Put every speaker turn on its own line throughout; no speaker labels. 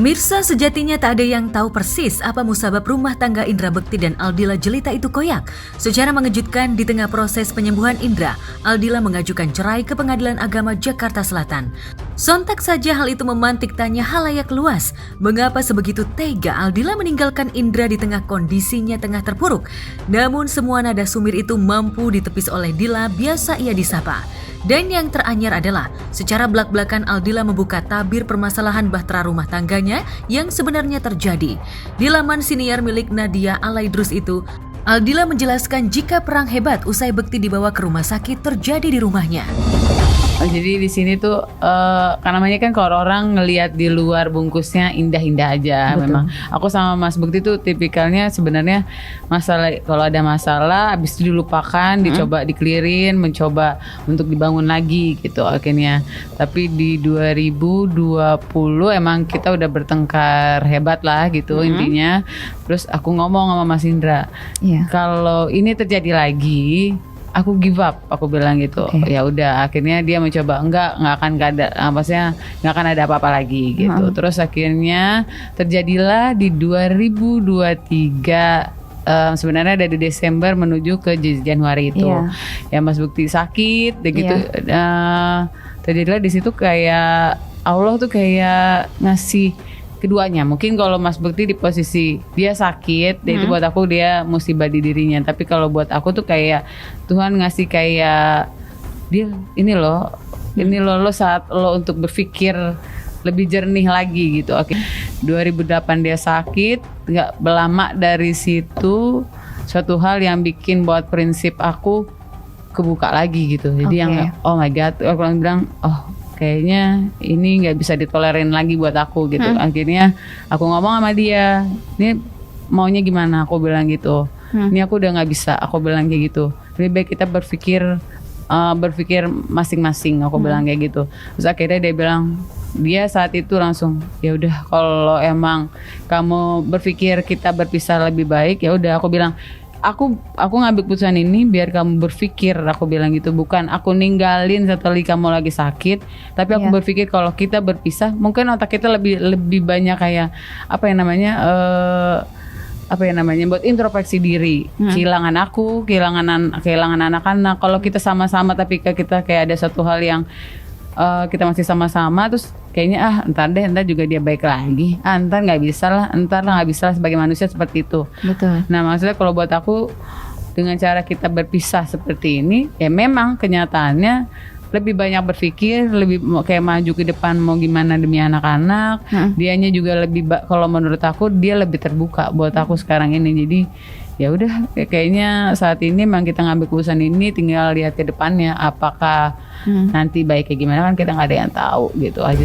Pemirsa, sejatinya tak ada yang tahu persis apa musabab rumah tangga Indra Bekti dan Aldila Jelita itu koyak. Secara mengejutkan, di tengah proses penyembuhan Indra, Aldila mengajukan cerai ke Pengadilan Agama Jakarta Selatan. Sontak saja hal itu memantik tanya halayak luas. Mengapa sebegitu tega Aldila meninggalkan Indra di tengah kondisinya tengah terpuruk? Namun semua nada sumir itu mampu ditepis oleh Dila, biasa ia disapa. Dan yang teranyar adalah secara belak-belakan Aldila membuka tabir permasalahan bahtera rumah tangganya yang sebenarnya terjadi. Di laman siniar milik Nadia Alaidrus itu, Aldila menjelaskan jika perang hebat usai Bekti dibawa ke rumah sakit terjadi di rumahnya.
Jadi di sini tuh kan namanya kan kalau orang ngelihat di luar bungkusnya indah-indah aja. Betul. Memang aku sama Mas Bekti tuh tipikalnya sebenarnya masalah, kalau ada masalah habis itu dilupakan, dicoba dikelirin, mencoba untuk dibangun lagi gitu akhirnya. Tapi di 2020 emang kita udah bertengkar hebat lah gitu intinya. Terus aku ngomong sama Mas Indra, kalau ini terjadi lagi aku give up, aku bilang gitu. Ya udah, akhirnya dia mencoba nggak akan nggak akan ada apa-apa lagi gitu. Terus akhirnya terjadilah di 2023. Sebenarnya dari Desember menuju ke Januari itu. Ya Mas Bekti sakit, gitu. Terjadilah di situ kayak Allah tuh kayak ngasih keduanya. Mungkin kalau Mas Bekti di posisi dia sakit, itu buat aku dia musibah di dirinya. Tapi kalau buat aku tuh kayak Tuhan ngasih kayak dia ini loh lo saat lo untuk berpikir lebih jernih lagi gitu. Oke. 2008 dia sakit, nggak lama dari situ suatu hal yang bikin buat prinsip aku kebuka lagi gitu. Jadi yang oh my god, aku bilang kayaknya ini nggak bisa ditolerin lagi buat aku gitu. Akhirnya aku ngomong sama dia, ini maunya gimana? Aku bilang gitu. Ini aku udah nggak bisa. Aku bilang kayak gitu. Lebih baik kita berpikir masing-masing. Aku bilang kayak gitu. Terus akhirnya dia bilang, dia saat itu langsung, ya udah kalau emang kamu berpikir kita berpisah lebih baik, ya udah. Aku bilang, aku ngambil keputusan ini biar kamu berpikir, aku bilang gitu, bukan aku ninggalin setelah kamu lagi sakit, tapi aku berpikir kalau kita berpisah mungkin otak kita lebih banyak kayak buat introspeksi diri, kehilangan aku, kehilangan anak-anak. Kalau kita sama-sama tapi kita kayak ada satu hal yang kita masih sama-sama, terus kayaknya entar juga dia baik lagi, entar nggak bisa lah sebagai manusia seperti itu. Betul. Nah maksudnya kalau buat aku dengan cara kita berpisah seperti ini, ya memang kenyataannya lebih banyak berpikir, lebih kayak maju ke depan mau gimana demi anak-anak. Dianya juga lebih, kalau menurut aku dia lebih terbuka buat aku sekarang ini. Jadi ya udah, kayaknya saat ini memang kita ngambil keputusan ini, tinggal lihat ke depannya apakah nanti baiknya gimana, kan kita nggak ada yang tahu gitu aja.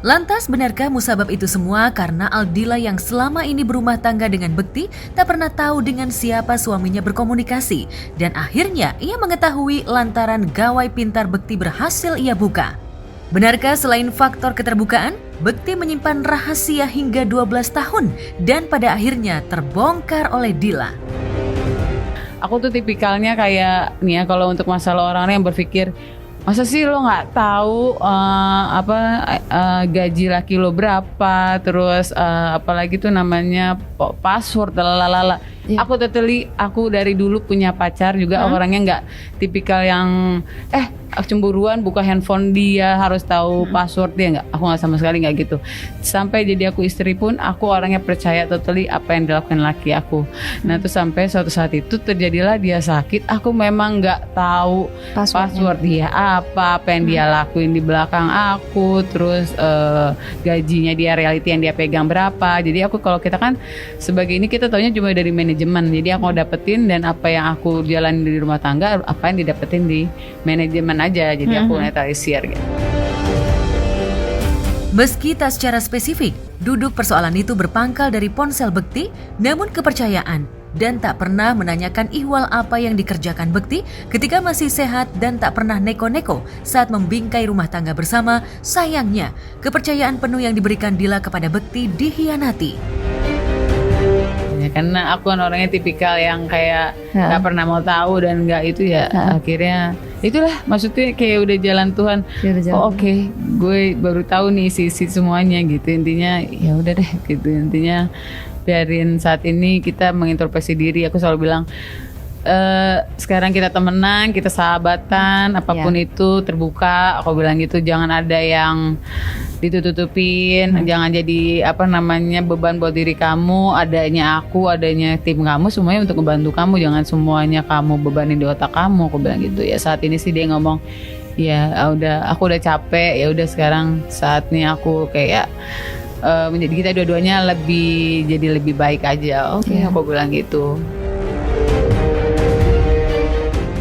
Lantas benarkah musabab itu semua karena Aldila yang selama ini berumah tangga dengan Bekti tak pernah tahu dengan siapa suaminya berkomunikasi, dan akhirnya ia mengetahui lantaran gawai pintar Bekti berhasil ia buka? Benarkah selain faktor keterbukaan, Bekti menyimpan rahasia hingga 12 tahun dan pada akhirnya terbongkar oleh Dila?
Aku tuh tipikalnya kayak nih ya, kalau untuk masalah orang yang berpikir, masa sih lo nggak tahu gaji laki lo berapa, terus apalagi tuh namanya password lalala. Aku dari dulu punya pacar juga orangnya nggak tipikal yang cemburuan buka handphone dia harus tahu password dia, nggak. Aku nggak sama sekali nggak gitu. Sampai jadi aku istri pun aku orangnya percaya totally apa yang dilakukan laki aku. Nah tuh sampai suatu saat itu terjadilah dia sakit, aku memang nggak tahu password dia apa yang dia lakuin di belakang aku, terus gajinya dia, reality yang dia pegang berapa. Jadi aku, kalau kita kan sebagai ini kita taunya cuma dari manajemen, jadi aku dapetin dan apa yang aku jalanin di rumah tangga, apa yang didapetin di manajemen aja. Jadi aku netralisir gitu.
Meski tak secara spesifik, duduk persoalan itu berpangkal dari ponsel Bekti, namun kepercayaan dan tak pernah menanyakan ihwal apa yang dikerjakan Bekti ketika masih sehat dan tak pernah neko-neko saat membingkai rumah tangga bersama. Sayangnya, kepercayaan penuh yang diberikan Dila kepada Bekti dikhianati.
Ya karena aku kan orangnya tipikal yang kayak nggak pernah mau tahu dan nggak itu ya. Akhirnya itulah maksudnya kayak udah jalan Tuhan. Oke, gue baru tahu nih sisi semuanya gitu. Intinya ya udah deh gitu. Intinya biarin saat ini kita mengintrospeksi diri. Aku selalu bilang sekarang kita temenan, kita sahabatan, apapun itu terbuka. Aku bilang gitu, jangan ada yang ditutup-tutupin, jangan jadi beban buat diri kamu. Adanya aku, adanya tim kamu, semuanya untuk membantu kamu. Jangan semuanya kamu bebanin di otak kamu. Aku bilang gitu ya. Saat ini sih dia ngomong, ya udah, aku udah capek. Ya udah sekarang saatnya aku kayak menjadi kita dua-duanya jadi lebih baik aja. Oke, aku bilang gitu.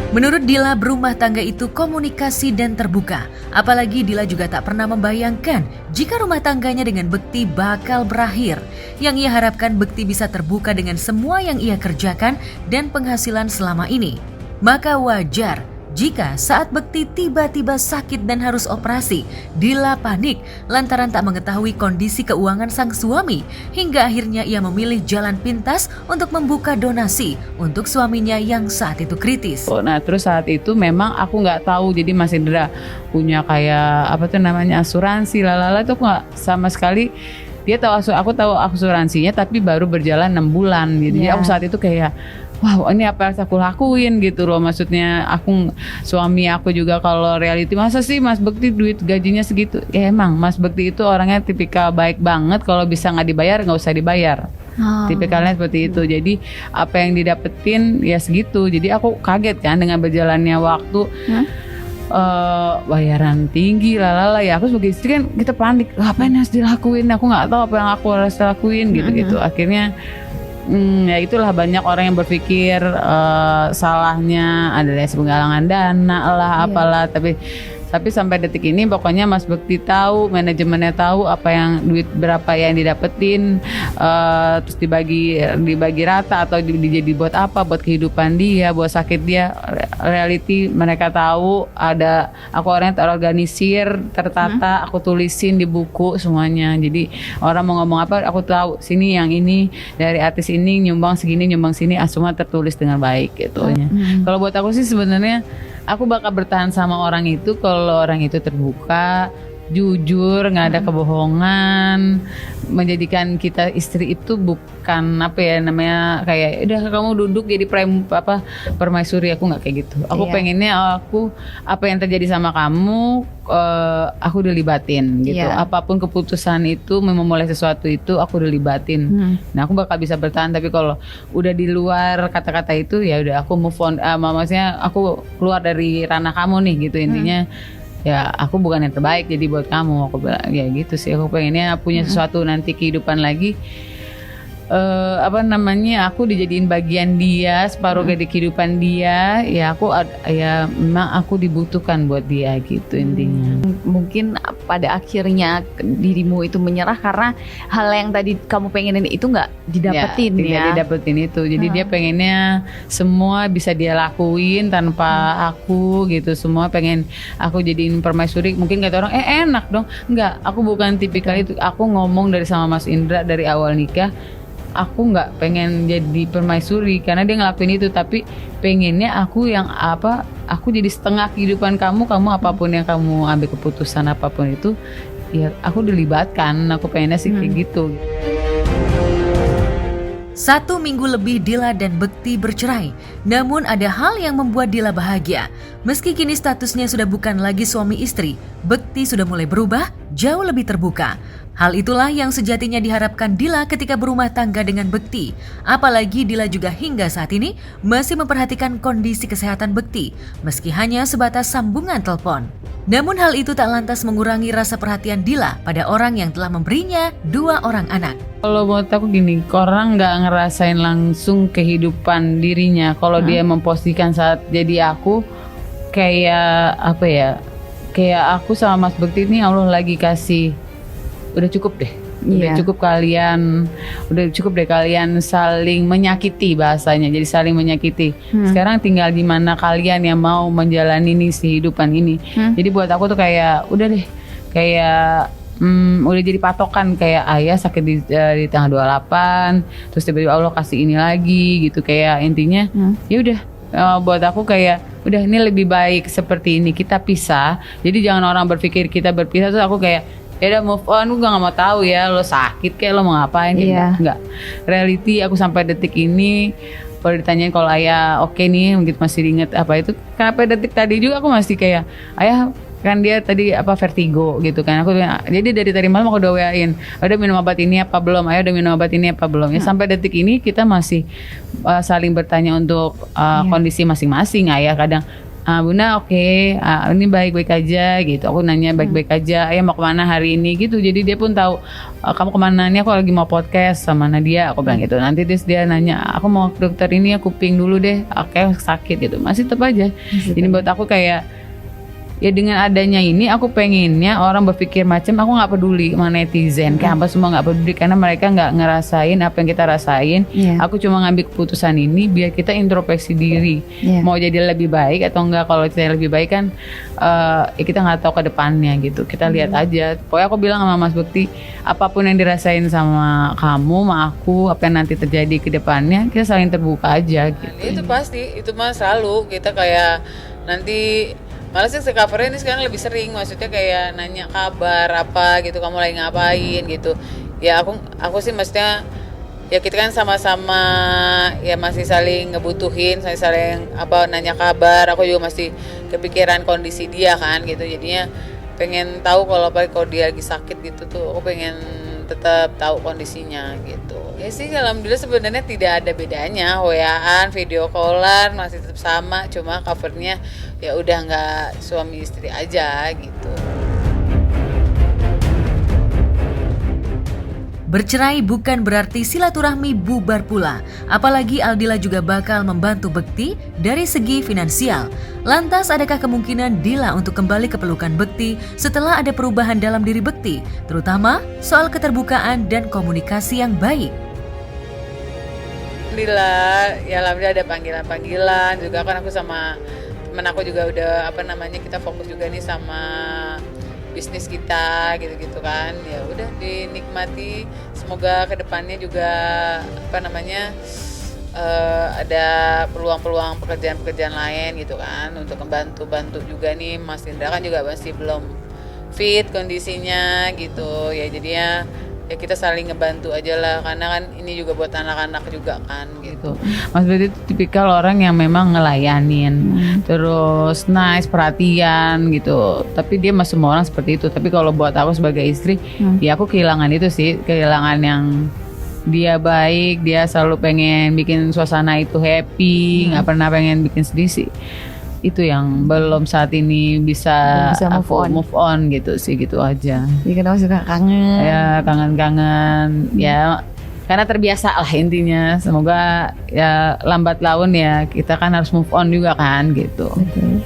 Menurut Dila, berumah tangga itu komunikasi dan terbuka. Apalagi Dila juga tak pernah membayangkan jika rumah tangganya dengan Bekti bakal berakhir. Yang ia harapkan Bekti bisa terbuka dengan semua yang ia kerjakan dan penghasilan selama ini. Maka wajar jika saat Bekti tiba-tiba sakit dan harus operasi, Dila panik lantaran tak mengetahui kondisi keuangan sang suami, hingga akhirnya ia memilih jalan pintas untuk membuka donasi untuk suaminya yang saat itu kritis.
Nah terus saat itu memang aku nggak tahu, jadi Mas Indra punya kayak asuransi lalala, itu aku nggak sama sekali. Dia tahu, aku tahu asuransinya tapi baru berjalan 6 bulan gitu. Jadi aku saat itu kayak wow, ini apa yang aku lakuin gitu loh. Maksudnya suami aku juga kalau reality, masa sih Mas Bekti duit gajinya segitu? Ya emang Mas Bekti itu orangnya tipikal baik banget, kalau bisa nggak dibayar nggak usah dibayar. Tipikalnya seperti itu. Jadi apa yang didapetin ya segitu. Jadi aku kaget kan dengan berjalannya waktu. Bayaran tinggi lalala, ya aku sebagai istri kan kita panik, apa yang harus dilakuin, aku nggak tahu apa yang aku harus lakuin gitu. Akhirnya ya itulah, banyak orang yang berpikir salahnya adalah penggalangan dana lah apalah, tapi sampai detik ini pokoknya Mas Bekti tahu, manajemennya tahu apa yang duit berapa yang didapetin, terus dibagi rata atau jadi buat apa, buat kehidupan dia, buat sakit dia. Reality mereka tahu, ada aku orangnya terorganisir, tertata, aku tulisin di buku semuanya. Jadi orang mau ngomong apa aku tahu, sini yang ini dari artis ini nyumbang segini, nyumbang sini, semua tertulis dengan baik gitu. Kalau buat aku sih sebenarnya aku bakal bertahan sama orang itu kalau orang itu terbuka, jujur, nggak ada kebohongan, menjadikan kita istri itu bukan kayak udah kamu duduk jadi permaisuri. Aku nggak kayak gitu. Aku pengennya apa yang terjadi sama kamu, aku udah libatin gitu. Apapun keputusan itu, memulai sesuatu itu aku udah libatin. Nah aku bakal bisa bertahan. Tapi kalau udah di luar kata-kata itu, ya udah aku move on. Maksudnya aku keluar dari ranah kamu nih gitu intinya. Ya aku bukan yang terbaik jadi buat kamu, aku bilang ya gitu sih. Aku pengennya punya sesuatu nanti kehidupan lagi, aku dijadiin bagian dia, separuh dari kehidupan dia. Ya memang aku dibutuhkan buat dia gitu intinya.
Mungkin pada akhirnya dirimu itu menyerah karena hal yang tadi kamu pengenin itu nggak didapetin
tidak didapetin itu. Jadi dia pengennya semua bisa dia lakuin tanpa aku gitu. Semua pengen aku jadiin permaisuri. Mungkin kata orang enak dong. Enggak, aku bukan tipikal itu. Aku ngomong sama Mas Indra dari awal nikah, aku nggak pengen jadi permaisuri karena dia ngelakuin itu, tapi pengennya aku jadi setengah kehidupan kamu apapun yang kamu ambil keputusan apapun itu, ya aku dilibatkan. Aku pengennya sih kayak gitu.
1 minggu lebih Dila dan Bekti bercerai. Namun ada hal yang membuat Dila bahagia. Meski kini statusnya sudah bukan lagi suami istri, Bekti sudah mulai berubah, jauh lebih terbuka. Hal itulah yang sejatinya diharapkan Dila ketika berumah tangga dengan Bekti. Apalagi Dila juga hingga saat ini masih memperhatikan kondisi kesehatan Bekti, meski hanya sebatas sambungan telepon. Namun hal itu tak lantas mengurangi rasa perhatian Dila pada orang yang telah memberinya 2 orang anak.
Kalau buat aku gini, orang nggak ngerasain langsung kehidupan dirinya. Kalau dia memposisikan saat jadi aku, kayak kayak aku sama Mas Bekti ini Allah lagi kasih, udah cukup deh. Udah cukup deh kalian saling menyakiti, bahasanya jadi saling menyakiti. Sekarang tinggal gimana kalian yang mau menjalani kehidupan ini. Jadi buat aku tuh kayak udah deh, kayak udah jadi patokan kayak ayah sakit di tanggal 28, terus tiba-tiba Allah kasih ini lagi gitu, kayak intinya ya udah buat aku kayak udah ini lebih baik seperti ini, kita pisah. Jadi jangan orang berpikir kita berpisah terus aku kayak ya udah move on, gue gak mau tahu ya lo sakit kayak lo mau ngapain kayak enggak. Reality aku sampai detik ini kalau ditanyain kalau ayah oke nih gitu masih diinget apa itu, kenapa detik tadi juga aku masih kayak ayah kan dia tadi apa vertigo gitu kan, aku jadi dari tadi malam aku udah WA-in udah minum obat ini apa belum, ayo udah minum obat ini apa belum ya. Sampai detik ini kita masih saling bertanya untuk kondisi masing-masing. Ayah kadang Bunda ini baik-baik aja gitu, aku nanya baik-baik aja, ayah mau kemana hari ini gitu, jadi dia pun tahu kamu kemana, ini aku lagi mau podcast sama Nadia, aku bilang gitu. Nanti dia nanya aku mau ke dokter ini ya kuping dulu deh, kayak sakit gitu, masih tetap aja. Jadi buat aku kayak ya dengan adanya ini aku pengennya orang berpikir macam aku nggak peduli sama netizen kayak apa semua, nggak peduli karena mereka nggak ngerasain apa yang kita rasain. Aku cuma ngambil keputusan ini biar kita introspeksi diri mau jadi lebih baik atau enggak. Kalau kita lebih baik kan ya kita nggak tahu ke depannya gitu, kita lihat aja. Pokoknya aku bilang sama Mas Bekti, apapun yang dirasain sama kamu sama aku, apa yang nanti terjadi ke depannya kita saling terbuka aja gitu.
Itu pasti, itu mah selalu kita kayak nanti malah sih covernya ini sekarang lebih sering, maksudnya kayak nanya kabar apa gitu, kamu lagi ngapain gitu. Ya aku sih maksudnya ya kita kan sama-sama ya masih saling ngebutuhin, saling nanya kabar. Aku juga masih kepikiran kondisi dia kan gitu, jadinya pengen tahu kalau dia lagi sakit gitu tuh, aku pengen tetap tahu kondisinya gitu. Ya sih alhamdulillah sebenarnya tidak ada bedanya, WA-an, video callan masih tetap sama, cuma covernya ya udah nggak suami istri aja gitu.
Bercerai bukan berarti silaturahmi bubar pula, apalagi Aldila juga bakal membantu Bekti dari segi finansial. Lantas adakah kemungkinan Dila untuk kembali ke pelukan Bekti setelah ada perubahan dalam diri Bekti, terutama soal keterbukaan dan komunikasi yang baik?
Alhamdulillah ada panggilan-panggilan juga kan, aku sama temen aku juga udah kita fokus juga nih sama bisnis kita gitu-gitu kan. Ya udah dinikmati, semoga kedepannya juga ada peluang-peluang pekerjaan-pekerjaan lain gitu kan, untuk membantu juga nih. Mas Indra kan juga masih belum fit kondisinya gitu ya, jadinya ya kita saling ngebantu aja lah, karena kan ini juga buat anak-anak juga kan gitu.
Mas Betty itu tipikal orang yang memang ngelayanin, terus nice, perhatian gitu. Tapi dia mah semua orang seperti itu. Tapi kalau buat aku sebagai istri, ya aku kehilangan itu sih, kehilangan yang dia baik, dia selalu pengen bikin suasana itu happy, nggak pernah pengen bikin sedih sih. Itu yang belum saat ini bisa move on gitu sih, gitu aja.
Jadi kadang suka kangen.
Ya kangen-kangen ya, karena terbiasa lah intinya. Semoga ya lambat laun ya kita kan harus move on juga kan gitu.
Betul.